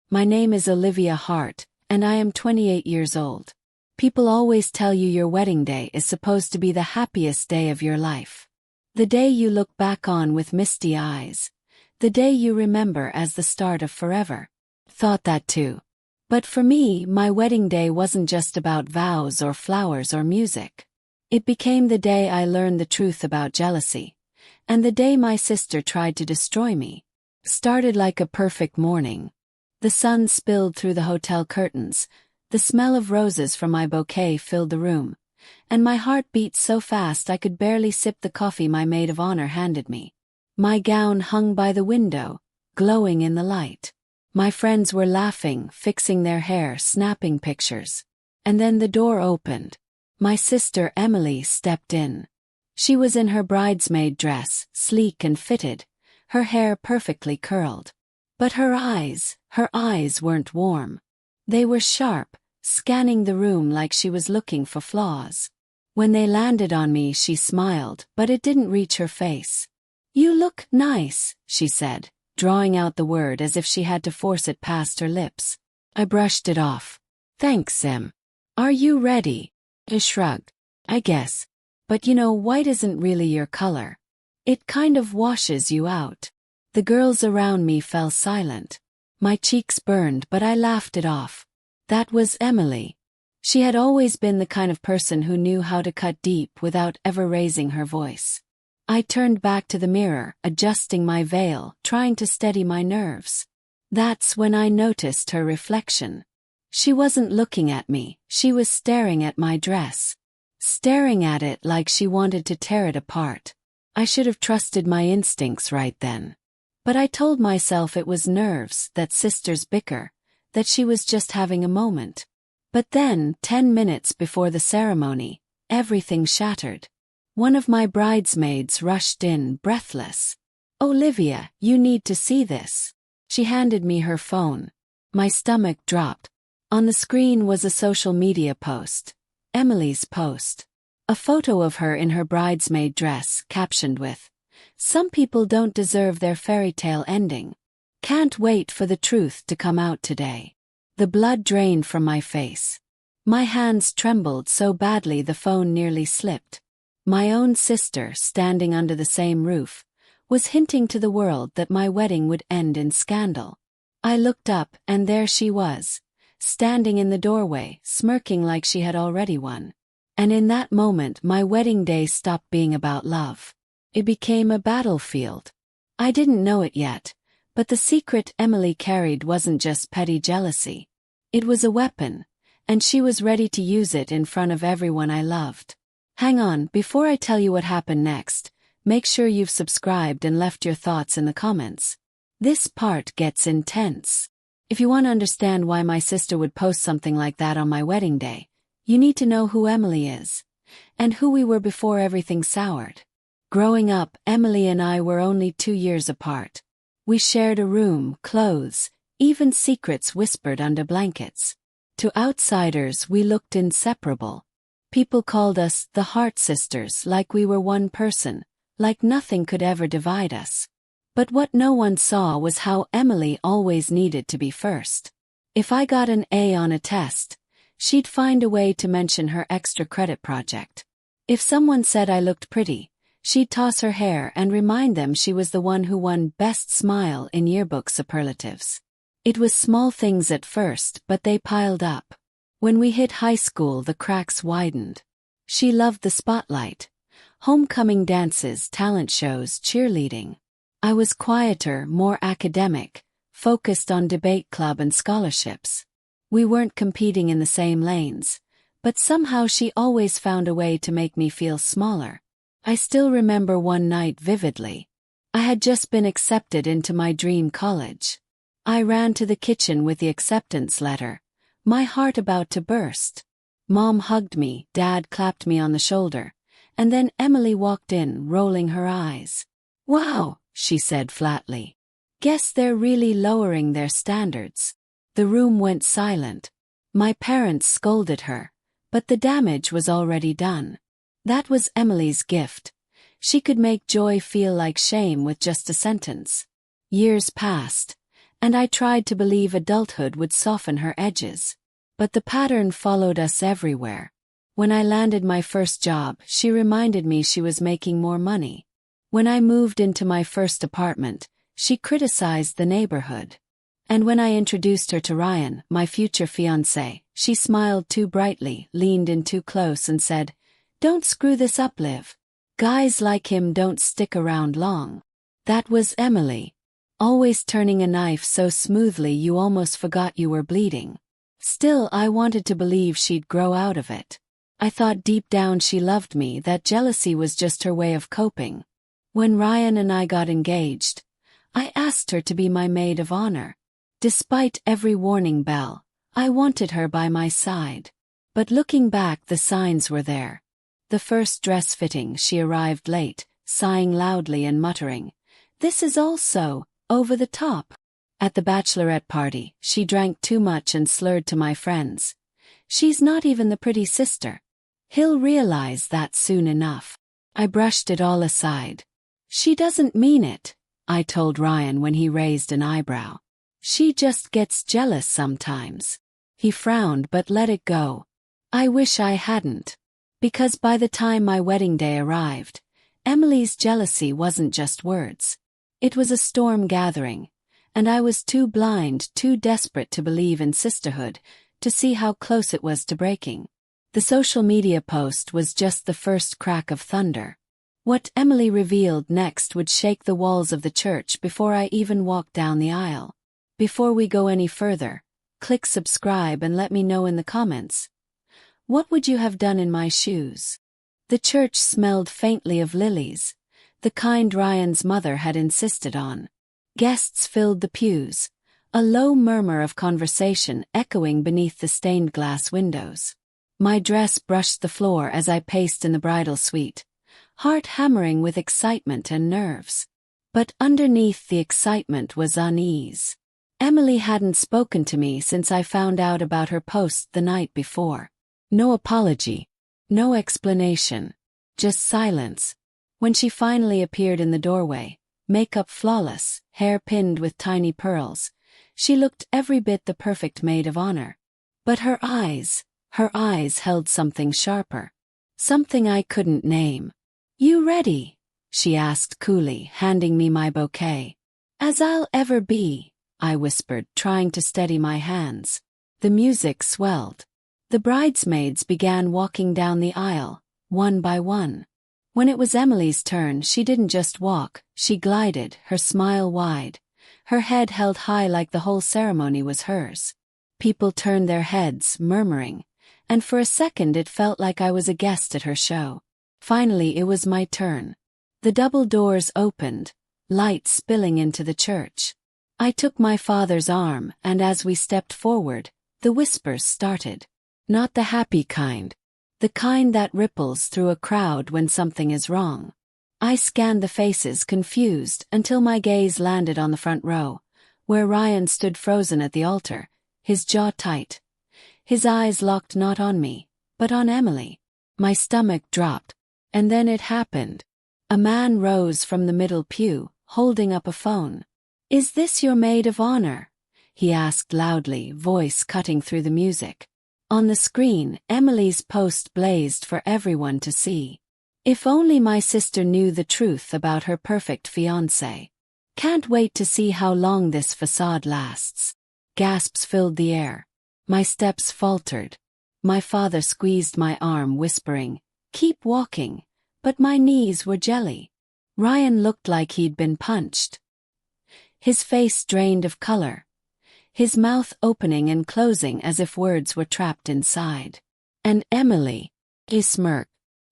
My name is Olivia Hart, and I am 28 years old. People always tell you your wedding day is supposed to be the happiest day of your life. The day you look back on with misty eyes. The day you remember as the start of forever. Thought that too. But for me, my wedding day wasn't just about vows or flowers or music. It became the day I learned the truth about jealousy. And the day my sister tried to destroy me. Started like a perfect morning. The sun spilled through the hotel curtains. The smell of roses from my bouquet filled the room. And my heart beat so fast I could barely sip the coffee my maid of honor handed me. My gown hung by the window, glowing in the light. My friends were laughing, fixing their hair, snapping pictures. And then the door opened. My sister Emily stepped in. She was in her bridesmaid dress, sleek and fitted, her hair perfectly curled. But her eyes weren't warm. They were sharp, scanning the room like she was looking for flaws. When they landed on me, she smiled, but it didn't reach her face. "You look nice," she said, drawing out the word as if she had to force it past her lips. I brushed it off. "Thanks, Em. Are you ready?" I shrugged. "I guess. But white isn't really your color. It kind of washes you out." The girls around me fell silent. My cheeks burned, but I laughed it off. That was Emily. She had always been the kind of person who knew how to cut deep without ever raising her voice. I turned back to the mirror, adjusting my veil, trying to steady my nerves. That's when I noticed her reflection. She wasn't looking at me, she was staring at my dress. Staring at it like she wanted to tear it apart. I should have trusted my instincts right then. But I told myself it was nerves, that sisters bicker, that she was just having a moment. But then, 10 minutes before the ceremony, everything shattered. One of my bridesmaids rushed in, breathless. "Olivia, you need to see this." She handed me her phone. My stomach dropped. On the screen was a social media post. Emily's post. A photo of her in her bridesmaid dress, captioned with, "Some people don't deserve their fairy tale ending. Can't wait for the truth to come out today." The blood drained from my face. My hands trembled so badly the phone nearly slipped. My own sister, standing under the same roof, was hinting to the world that my wedding would end in scandal. I looked up, and there she was, standing in the doorway, smirking like she had already won. And in that moment my wedding day stopped being about love. It became a battlefield. I didn't know it yet, but the secret Emily carried wasn't just petty jealousy. It was a weapon, and she was ready to use it in front of everyone I loved. Hang on, before I tell you what happened next, make sure you've subscribed and left your thoughts in the comments. This part gets intense. If you want to understand why my sister would post something like that on my wedding day, you need to know who Emily is, and who we were before everything soured. Growing up, Emily and I were only 2 years apart. We shared a room, clothes, even secrets whispered under blankets. To outsiders, we looked inseparable. People called us the Hart sisters, like we were one person, like nothing could ever divide us. But what no one saw was how Emily always needed to be first. If I got an A on a test, she'd find a way to mention her extra credit project. If someone said I looked pretty, she'd toss her hair and remind them she was the one who won Best Smile in yearbook superlatives. It was small things at first, but they piled up. When we hit high school, the cracks widened. She loved the spotlight. Homecoming dances, talent shows, cheerleading. I was quieter, more academic, focused on debate club and scholarships. We weren't competing in the same lanes, but somehow she always found a way to make me feel smaller. I still remember one night vividly. I had just been accepted into my dream college. I ran to the kitchen with the acceptance letter, my heart about to burst. Mom hugged me, Dad clapped me on the shoulder, and then Emily walked in, rolling her eyes. "Wow," she said flatly. "Guess they're really lowering their standards." The room went silent. My parents scolded her, but the damage was already done. That was Emily's gift. She could make joy feel like shame with just a sentence. Years passed, and I tried to believe adulthood would soften her edges. But the pattern followed us everywhere. When I landed my first job, she reminded me she was making more money. When I moved into my first apartment, she criticized the neighborhood. And when I introduced her to Ryan, my future fiancé, she smiled too brightly, leaned in too close and said, "Don't screw this up, Liv. Guys like him don't stick around long." That was Emily. Always turning a knife so smoothly you almost forgot you were bleeding. Still, I wanted to believe she'd grow out of it. I thought deep down she loved me, that jealousy was just her way of coping. When Ryan and I got engaged, I asked her to be my maid of honor. Despite every warning bell, I wanted her by my side. But looking back, the signs were there. The first dress fitting, she arrived late, sighing loudly and muttering, "This is all so over the top." At the bachelorette party, she drank too much and slurred to my friends, "She's not even the pretty sister. He'll realize that soon enough." I brushed it all aside. "She doesn't mean it," I told Ryan when he raised an eyebrow. "She just gets jealous sometimes." He frowned but let it go. I wish I hadn't. Because by the time my wedding day arrived, Emily's jealousy wasn't just words. It was a storm gathering, and I was too blind, too desperate to believe in sisterhood, to see how close it was to breaking. The social media post was just the first crack of thunder. What Emily revealed next would shake the walls of the church before I even walked down the aisle. Before we go any further, click subscribe and let me know in the comments. What would you have done in my shoes? The church smelled faintly of lilies, the kind Ryan's mother had insisted on. Guests filled the pews, a low murmur of conversation echoing beneath the stained glass windows. My dress brushed the floor as I paced in the bridal suite, heart hammering with excitement and nerves. But underneath the excitement was unease. Emily hadn't spoken to me since I found out about her post the night before. No apology, no explanation, just silence. When she finally appeared in the doorway, makeup flawless, hair pinned with tiny pearls, she looked every bit the perfect maid of honor. But her eyes held something sharper. Something I couldn't name. "You ready?" she asked coolly, handing me my bouquet. "As I'll ever be," I whispered, trying to steady my hands. The music swelled. The bridesmaids began walking down the aisle, one by one. When it was Emily's turn, she didn't just walk, she glided, her smile wide, her head held high like the whole ceremony was hers. People turned their heads, murmuring, and for a second it felt like I was a guest at her show. Finally, it was my turn. The double doors opened, light spilling into the church. I took my father's arm, and as we stepped forward, the whispers started. Not the happy kind. The kind that ripples through a crowd when something is wrong. I scanned the faces, confused, until my gaze landed on the front row, where Ryan stood frozen at the altar, his jaw tight. His eyes locked not on me, but on Emily. My stomach dropped. And then it happened. A man rose from the middle pew, holding up a phone. "Is this your maid of honor?" he asked loudly, voice cutting through the music. On the screen, Emily's post blazed for everyone to see. "If only my sister knew the truth about her perfect fiancé. Can't wait to see how long this facade lasts." Gasps filled the air. My steps faltered. My father squeezed my arm, whispering, "Keep walking," but my knees were jelly. Ryan looked like he'd been punched. His face drained of color, his mouth opening and closing as if words were trapped inside. And Emily, he smirked.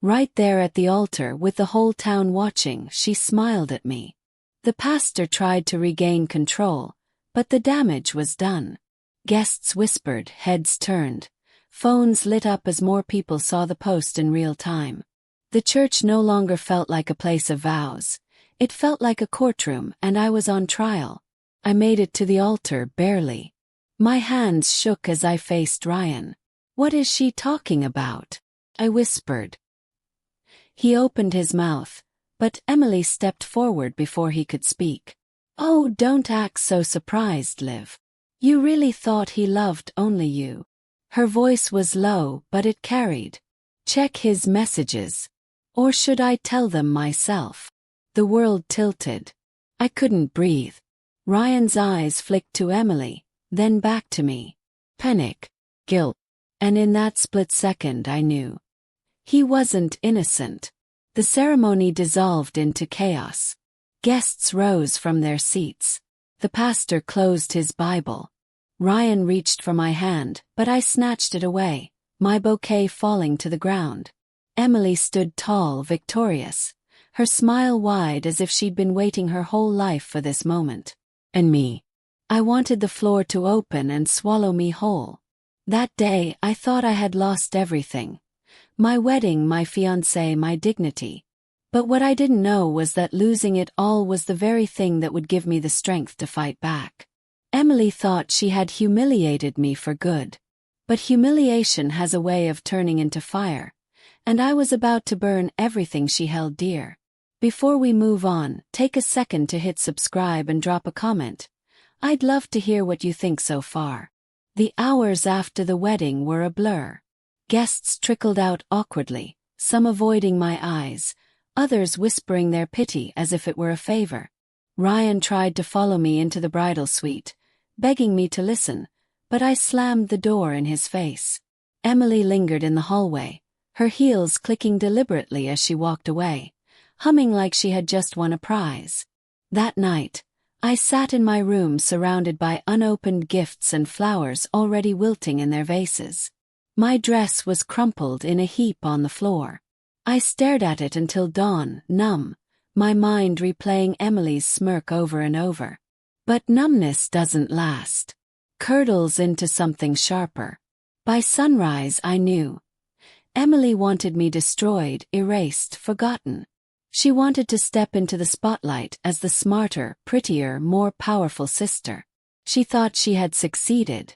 Right there at the altar with the whole town watching, she smiled at me. The pastor tried to regain control, but the damage was done. Guests whispered, heads turned. Phones lit up as more people saw the post in real time. The church no longer felt like a place of vows. It felt like a courtroom, and I was on trial. I made it to the altar, barely. My hands shook as I faced Ryan. "What is she talking about?" I whispered. He opened his mouth, but Emily stepped forward before he could speak. Oh, don't act so surprised, Liv. You really thought he loved only you. Her voice was low, but it carried. Check his messages. Or should I tell them myself? The world tilted. I couldn't breathe. Ryan's eyes flicked to Emily, then back to me. Panic. Guilt. And in that split second I knew. He wasn't innocent. The ceremony dissolved into chaos. Guests rose from their seats. The pastor closed his Bible. Ryan reached for my hand, but I snatched it away, my bouquet falling to the ground. Emily stood tall, victorious, her smile wide as if she'd been waiting her whole life for this moment. And me. I wanted the floor to open and swallow me whole. That day I thought I had lost everything. My wedding, my fiancé, my dignity. But what I didn't know was that losing it all was the very thing that would give me the strength to fight back. Emily thought she had humiliated me for good. But humiliation has a way of turning into fire, and I was about to burn everything she held dear. Before we move on, take a second to hit subscribe and drop a comment. I'd love to hear what you think so far. The hours after the wedding were a blur. Guests trickled out awkwardly, some avoiding my eyes, others whispering their pity as if it were a favor. Ryan tried to follow me into the bridal suite, begging me to listen, but I slammed the door in his face. Emily lingered in the hallway, her heels clicking deliberately as she walked away, humming like she had just won a prize. That night, I sat in my room surrounded by unopened gifts and flowers already wilting in their vases. My dress was crumpled in a heap on the floor. I stared at it until dawn, numb, my mind replaying Emily's smirk over and over. But numbness doesn't last. Curdles into something sharper. By sunrise I knew. Emily wanted me destroyed, erased, forgotten. She wanted to step into the spotlight as the smarter, prettier, more powerful sister. She thought she had succeeded.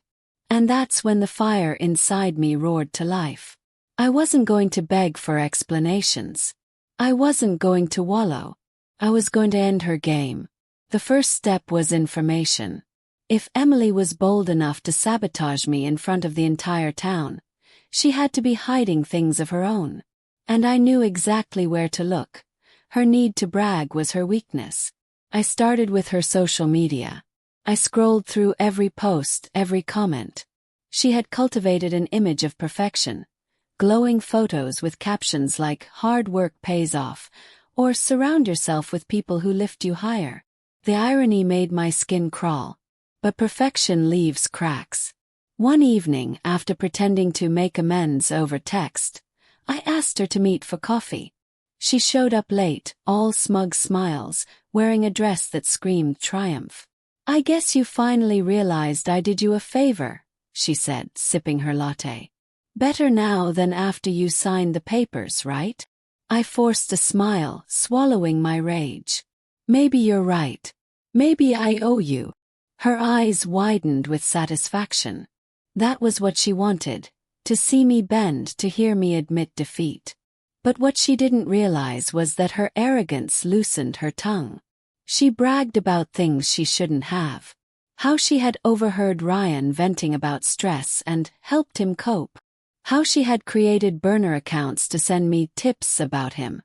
And that's when the fire inside me roared to life. I wasn't going to beg for explanations. I wasn't going to wallow. I was going to end her game. The first step was information. If Emily was bold enough to sabotage me in front of the entire town, she had to be hiding things of her own. And I knew exactly where to look. Her need to brag was her weakness. I started with her social media. I scrolled through every post, every comment. She had cultivated an image of perfection. Glowing photos with captions like "hard work pays off" or "surround yourself with people who lift you higher." The irony made my skin crawl. But perfection leaves cracks. One evening, after pretending to make amends over text, I asked her to meet for coffee. She showed up late, all smug smiles, wearing a dress that screamed triumph. "I guess you finally realized I did you a favor," she said, sipping her latte. "Better now than after you signed the papers, right?" I forced a smile, swallowing my rage. "Maybe you're right. Maybe I owe you." Her eyes widened with satisfaction. That was what she wanted, to see me bend, to hear me admit defeat. But what she didn't realize was that her arrogance loosened her tongue. She bragged about things she shouldn't have. How she had overheard Ryan venting about stress and helped him cope. How she had created burner accounts to send me tips about him,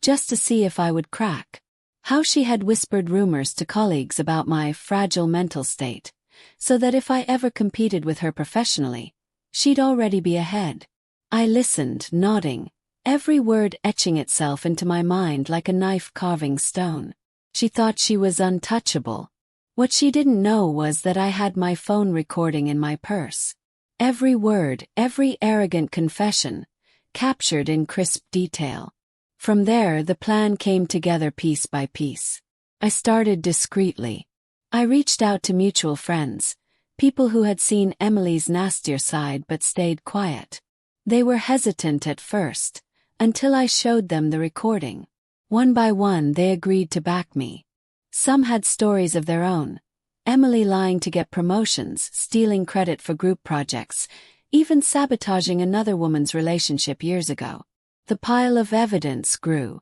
just to see if I would crack. How she had whispered rumors to colleagues about my fragile mental state, so that if I ever competed with her professionally, she'd already be ahead. I listened, nodding, every word etching itself into my mind like a knife carving stone. She thought she was untouchable. What she didn't know was that I had my phone recording in my purse. Every word, every arrogant confession, captured in crisp detail. From there, the plan came together piece by piece. I started discreetly. I reached out to mutual friends, people who had seen Emily's nastier side but stayed quiet. They were hesitant at first, until I showed them the recording. One by one, they agreed to back me. Some had stories of their own. Emily lying to get promotions, stealing credit for group projects, even sabotaging another woman's relationship years ago. The pile of evidence grew.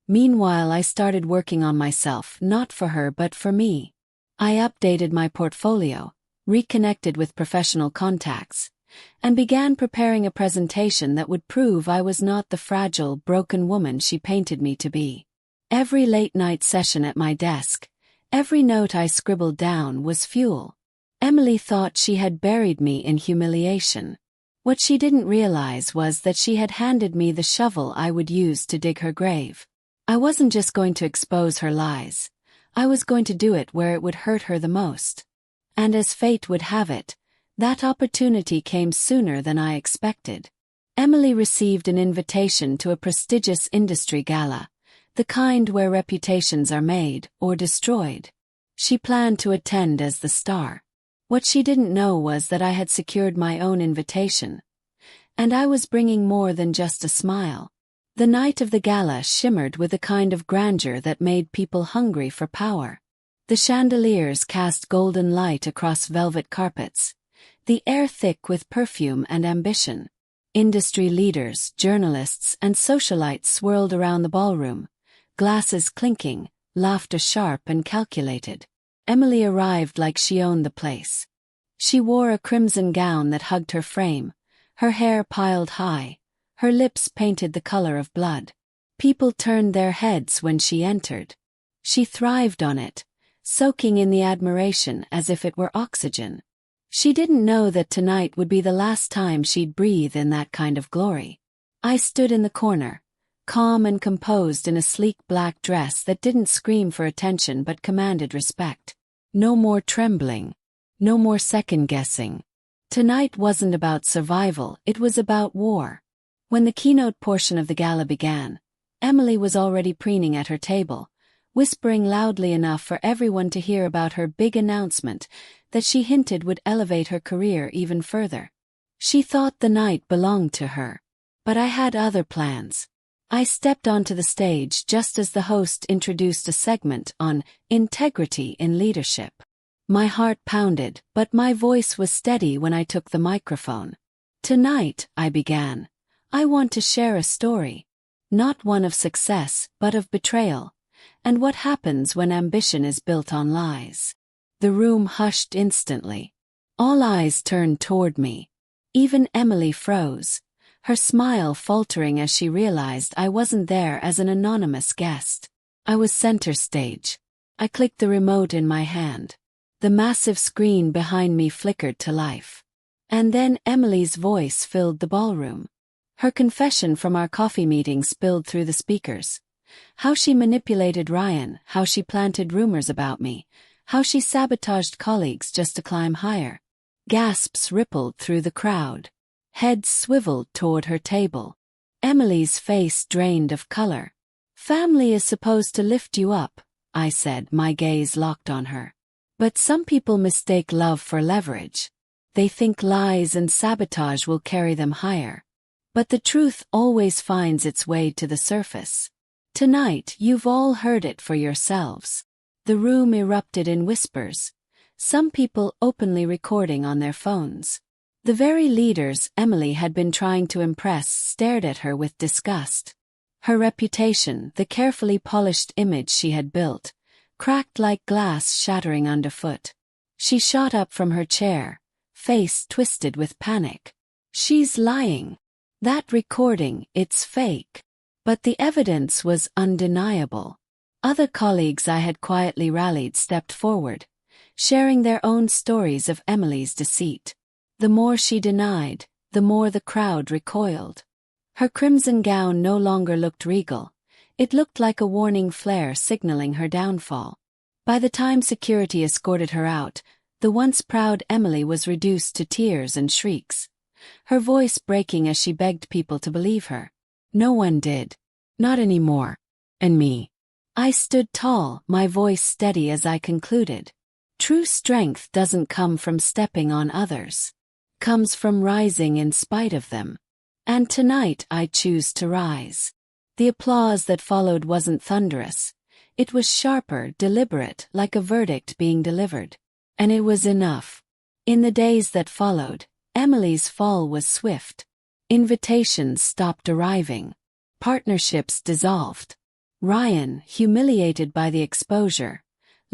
Meanwhile, I started working on myself, not for her but for me. I updated my portfolio, reconnected with professional contacts, and began preparing a presentation that would prove I was not the fragile, broken woman she painted me to be. Every late-night session at my desk, every note I scribbled down was fuel. Emily thought she had buried me in humiliation. What she didn't realize was that she had handed me the shovel I would use to dig her grave. I wasn't just going to expose her lies. I was going to do it where it would hurt her the most. And as fate would have it, that opportunity came sooner than I expected. Emily received an invitation to a prestigious industry gala, the kind where reputations are made or destroyed. She planned to attend as the star. What she didn't know was that I had secured my own invitation. And I was bringing more than just a smile. The night of the gala shimmered with a kind of grandeur that made people hungry for power. The chandeliers cast golden light across velvet carpets, the air thick with perfume and ambition. Industry leaders, journalists, and socialites swirled around the ballroom, glasses clinking, laughter sharp and calculated. Emily arrived like she owned the place. She wore a crimson gown that hugged her frame, her hair piled high, her lips painted the color of blood. People turned their heads when she entered. She thrived on it, soaking in the admiration as if it were oxygen. She didn't know that tonight would be the last time she'd breathe in that kind of glory. I stood in the corner, calm and composed in a sleek black dress that didn't scream for attention but commanded respect. No more trembling. No more second-guessing. Tonight wasn't about survival, it was about war. When the keynote portion of the gala began, Emily was already preening at her table, whispering loudly enough for everyone to hear about her big announcement that she hinted would elevate her career even further. She thought the night belonged to her. But I had other plans. I stepped onto the stage just as the host introduced a segment on integrity in leadership. My heart pounded, but my voice was steady when I took the microphone. Tonight, I began, I want to share a story. Not one of success, but of betrayal, and what happens when ambition is built on lies. The room hushed instantly. All eyes turned toward me. Even Emily froze, her smile faltering as she realized I wasn't there as an anonymous guest. I was center stage. I clicked the remote in my hand. The massive screen behind me flickered to life. And then Emily's voice filled the ballroom. Her confession from our coffee meeting spilled through the speakers. How she manipulated Ryan, how she planted rumors about me, how she sabotaged colleagues just to climb higher. Gasps rippled through the crowd. Heads swiveled toward her table. Emily's face drained of color. "Family is supposed to lift you up," I said, my gaze locked on her. "But some people mistake love for leverage. They think lies and sabotage will carry them higher. But the truth always finds its way to the surface. Tonight, you've all heard it for yourselves." The room erupted in whispers, some people openly recording on their phones. The very leaders Emily had been trying to impress stared at her with disgust. Her reputation, the carefully polished image she had built, cracked like glass shattering underfoot. She shot up from her chair, face twisted with panic. "She's lying. That recording, it's fake." But the evidence was undeniable. Other colleagues I had quietly rallied stepped forward, sharing their own stories of Emily's deceit. The more she denied, the more the crowd recoiled. Her crimson gown no longer looked regal. It looked like a warning flare signaling her downfall. By the time security escorted her out, the once proud Emily was reduced to tears and shrieks, her voice breaking as she begged people to believe her. No one did. Not anymore. And me. I stood tall, my voice steady as I concluded. True strength doesn't come from stepping on others. Comes from rising in spite of them. And tonight I choose to rise. The applause that followed wasn't thunderous. It was sharper, deliberate, like a verdict being delivered. And it was enough. In the days that followed, Emily's fall was swift. Invitations stopped arriving. Partnerships dissolved. Ryan, humiliated by the exposure,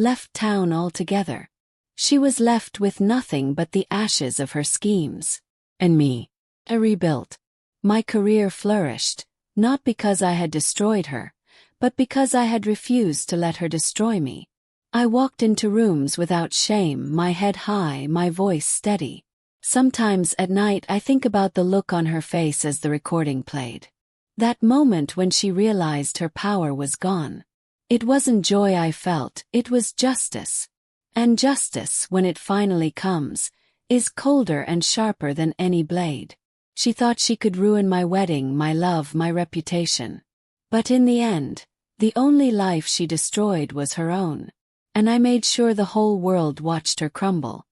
left town altogether. She was left with nothing but the ashes of her schemes. And me. I rebuilt. My career flourished, not because I had destroyed her, but because I had refused to let her destroy me. I walked into rooms without shame, my head high, my voice steady. Sometimes at night I think about the look on her face as the recording played. That moment when she realized her power was gone. It wasn't joy I felt, it was justice. And justice, when it finally comes, is colder and sharper than any blade. She thought she could ruin my wedding, my love, my reputation. But in the end, the only life she destroyed was her own. And I made sure the whole world watched her crumble.